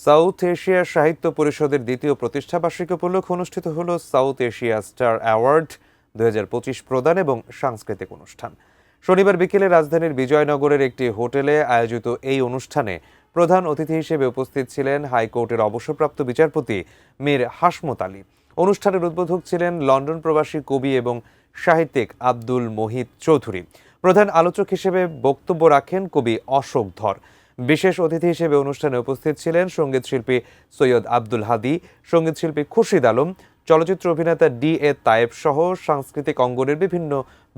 South Asia সাহিত্য পরিষদের দ্বিতীয় প্রতিষ্ঠাবার্ষিকী উপলক্ষে অনুষ্ঠিত হল সাউথ এশিয়া স্টার অ্যাওয়ার্ড 2025 প্রদান এবং সাংস্কৃতিক অনুষ্ঠান। শনিবার বিকেলে রাজধানীর বিজয়নগরের একটি হোটেলে আয়োজিত এই অনুষ্ঠানে প্রধান অতিথি হিসেবে উপস্থিত ছিলেন হাইকোর্টের অবসরপ্রাপ্ত বিচারপতি মীর হাসমত আলী। অনুষ্ঠানের উদ্বোধক ছিলেন লন্ডন প্রবাসী কবি এবং সাহিত্যিক আব্দুল মোহিত চৌধুরী। প্রধান আলোচক হিসেবে বক্তব্য রাখেন কবি অশোক ধর। বিশেষ অতিথি হিসেবে অনুষ্ঠানে উপস্থিত ছিলেন সঙ্গীত শিল্পী সৈয়দ আব্দুল হাদি, সঙ্গীত শিল্পী খুরশিদ আলম, চলচ্চিত্র অভিনেতা DA তায়েব সহ সাংস্কৃতিক অঙ্গনের বিভিন্ন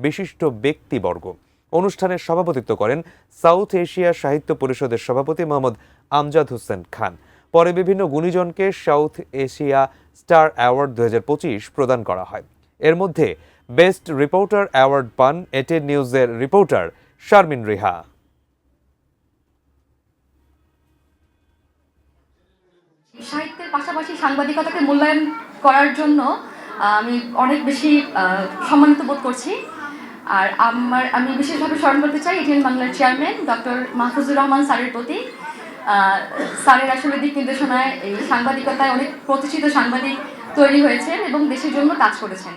বিশিষ্ট ব্যক্তিবর্গ। অনুষ্ঠানে সভাপতিত্ব করেন সাউথ এশিয়া সাহিত্য পরিষদের সভাপতি মোহাম্মদ আমজাদ হোসেন খান। পরে বিভিন্ন গুণীজনকে সাউথ এশিয়া স্টার অ্যাওয়ার্ড 2025 প্রদান করা হয়। এর মধ্যে বেস্ট রিপোর্টার অ্যাওয়ার্ড পান এটেন নিউজের রিপোর্টার শারমিন রিহা। সাহিত্যের পাশাপাশি সাংবাদিকতাকে মূল্যায়ন করার জন্য আমি অনেক বেশি সম্মানিত বোধ করছি। আর আমি বিশেষভাবে স্মরণ করতে চাই এটিএন বাংলার চেয়ারম্যান ডক্টর মাহফুজুর রহমান স্যারের প্রতি। স্যারের আসলে দিক নির্দেশনায় এই সাংবাদিকতায় অনেক প্রতিষ্ঠিত সাংবাদিক তৈরি হয়েছেন এবং দেশের জন্য কাজ করেছেন।